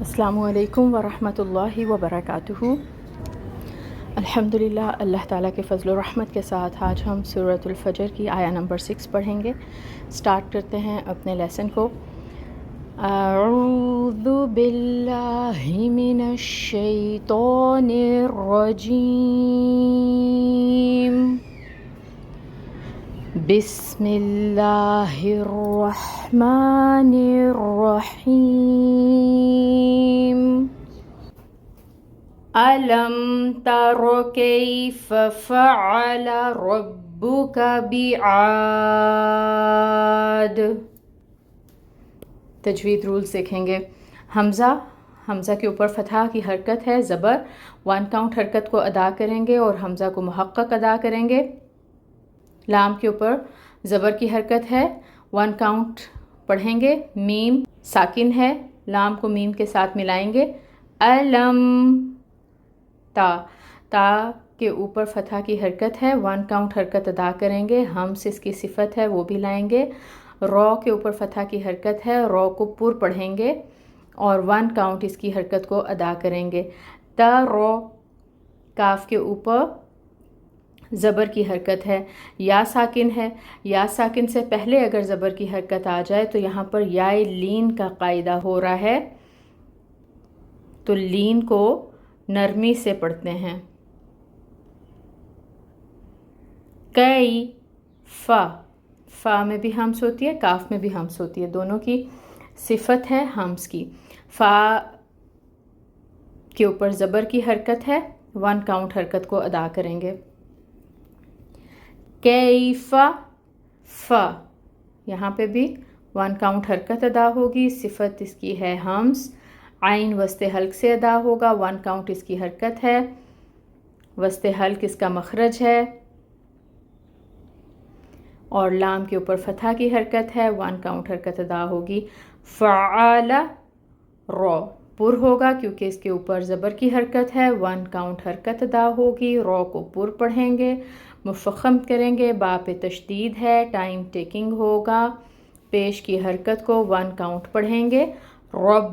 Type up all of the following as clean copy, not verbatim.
السلام علیکم ورحمۃ اللہ وبرکاتہ۔ الحمدللہ، اللہ تعالیٰ کے فضل و رحمت کے ساتھ آج ہم سورۃ الفجر کی آیا نمبر 6 پڑھیں گے۔ سٹارٹ کرتے ہیں اپنے لیسن کو۔ اعوذ باللہ من الشیطان الرجیم، بسم اللہ الرحمن الرحیم۔ أَلَمْ تَرَ كَيْفَ فَعَلَ رَبُّكَ بِعَادٍ۔ تجوید رولز دیکھیں گے۔ حمزہ کے اوپر فتحہ کی حرکت ہے، زبر 1 کاؤنٹ حرکت کو ادا کریں گے اور حمزہ کو محقق ادا کریں گے۔ لام کے اوپر زبر کی حرکت ہے، 1 کاؤنٹ پڑھیں گے۔ میم ساکن ہے، لام کو میم کے ساتھ ملائیں گے۔ علم، تا کے اوپر فتحہ کی حرکت ہے، 1 کاؤنٹ حرکت ادا کریں گے۔ ہمس اس کی صفت ہے، وہ بھی لائیں گے۔ رو کے اوپر فتحہ کی حرکت ہے، رو کو پر پڑھیں گے اور 1 کاؤنٹ اس کی حرکت کو ادا کریں گے۔ تا رو، کاف کے اوپر زبر کی حرکت ہے، یا ساکن ہے، یا ساکن سے پہلے اگر زبر کی حرکت آ جائے تو یہاں پر یائے لین کا قاعدہ ہو رہا ہے، تو لین کو نرمی سے پڑھتے ہیں۔ کئی فا میں بھی ہمس ہوتی ہے، کاف میں بھی ہمس ہوتی ہے، دونوں کی صفت ہے ہمس کی۔ فا کے اوپر زبر کی حرکت ہے، 1 کاؤنٹ حرکت کو ادا کریں گے۔ کیفا، فا یہاں پہ بھی 1 کاؤنٹ حرکت ادا ہوگی، صفت اس کی ہے ہمس۔ عین وسط حلق سے ادا ہوگا، 1 کاؤنٹ اس کی حرکت ہے، وسط حلق اس کا مخرج ہے۔ اور لام کے اوپر فتحہ کی حرکت ہے، 1 کاؤنٹ حرکت ادا ہوگی۔ فعال، رو پر ہوگا کیونکہ اس کے اوپر زبر کی حرکت ہے، 1 کاؤنٹ حرکت ادا ہوگی۔ رو کو پر پڑھیں گے، مفخم کریں گے، با پہ تشدید ہے، ٹائم ٹیکنگ ہوگا، پیش کی حرکت کو 1 کاؤنٹ پڑھیں گے۔ رب،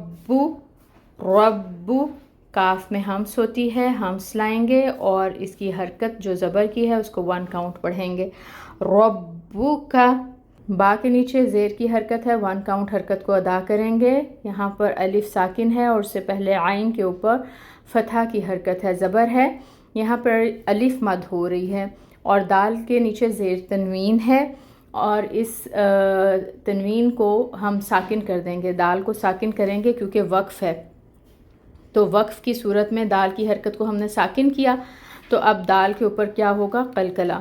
کاف میں ہمس ہوتی ہے، ہمس لائیں گے اور اس کی حرکت جو زبر کی ہے اس کو 1 کاؤنٹ پڑھیں گے۔ ربو کا، با کے نیچے زیر کی حرکت ہے، 1 کاؤنٹ حرکت کو ادا کریں گے۔ یہاں پر الف ساکن ہے اور اس سے پہلے عین کے اوپر فتحہ کی حرکت ہے، زبر ہے، یہاں پر الف مد ہو رہی ہے اور دال کے نیچے زیر تنوین ہے اور اس تنوین کو ہم ساکن کر دیں گے، دال کو ساکن کریں گے کیونکہ وقف ہے، تو وقف کی صورت میں دال کی حرکت کو ہم نے ساکن کیا، تو اب دال کے اوپر کیا ہوگا؟ قلقلہ۔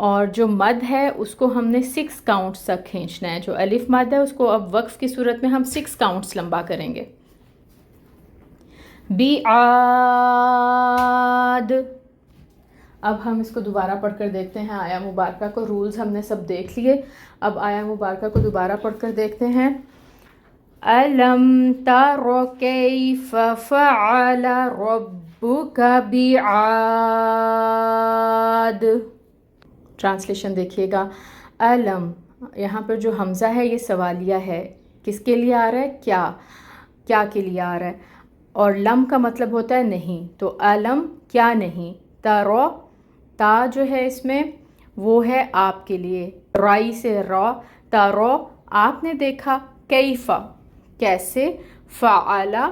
اور جو مد ہے اس کو ہم نے 6 کاؤنٹس تک کھینچنا ہے، جو الف مد ہے اس کو اب وقف کی صورت میں ہم 6 کاؤنٹس لمبا کریں گے۔ بیعاد، اب ہم اس کو دوبارہ پڑھ کر دیکھتے ہیں آیا مبارکہ کو۔ رولز ہم نے سب دیکھ لیے، اب آیا مبارکہ کو دوبارہ پڑھ کر دیکھتے ہیں۔ أَلَمْ تَرَ كَيْفَ فَعَلَ رَبُّكَ بِعَادٍ۔ ٹرانسلیشن دیکھیے گا۔ علم، یہاں پر جو حمزہ ہے یہ سوالیہ ہے، کس کے لیے آ رہا ہے؟ کیا کے لیے آ رہا ہے، اور لم کا مطلب ہوتا ہے نہیں، تو علم کیا نہیں۔ تارو، تا جو ہے اس میں وہ ہے آپ کے لیے، رائی سے را، تارو آپ نے دیکھا، کیفا کیسے، فعلا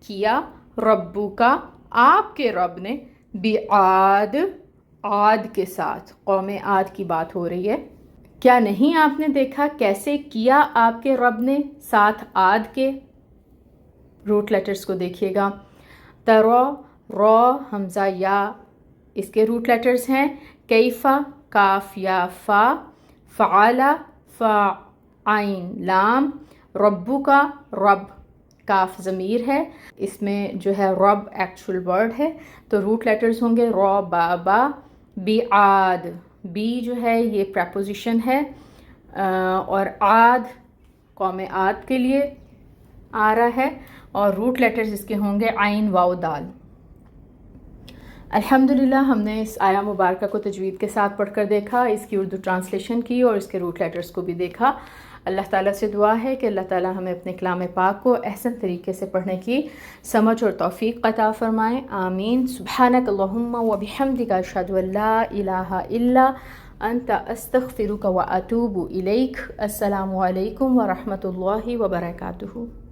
کیا، ربو کا آپ کے رب نے، بعاد عاد کے ساتھ، قوم عاد کی بات ہو رہی ہے۔ کیا نہیں آپ نے دیکھا کیسے کیا آپ کے رب نے ساتھ عاد کے؟ روٹ لیٹرز کو دیکھیے گا۔ ترو، رو، حمزہ، یا اس کے روٹ لیٹرز ہیں۔ کیفا، کاف یا فا، فعلا فا، عین لام، ربو کا رب، کاف ضمیر ہے، اس میں جو ہے رب ایکچول ورڈ ہے، تو روٹ لیٹرز ہوں گے رو، با، با۔ بیعاد، بی جو ہے یہ پریپوزیشن ہے اور عاد قوم عاد کے لیے آ رہا ہے، اور روٹ لیٹرز اس کے ہوں گے عین، واو، دال۔ الحمدللہ ہم نے اس آیا مبارکہ کو تجوید کے ساتھ پڑھ کر دیکھا، اس کی اردو ٹرانسلیشن کی اور اس کے روٹ لیٹرز کو بھی دیکھا۔ اللہ تعالیٰ سے دعا ہے کہ اللہ تعالیٰ ہمیں اپنے کلام پاک کو احسن طریقے سے پڑھنے کی سمجھ اور توفیق عطا فرمائیں، آمین۔ سبحانک اللہم و بحمدک، اشہد ان لا الہ الا انت، استغفرک و اتوب الیک۔ السلام علیکم ورحمۃ اللہ وبرکاتہ۔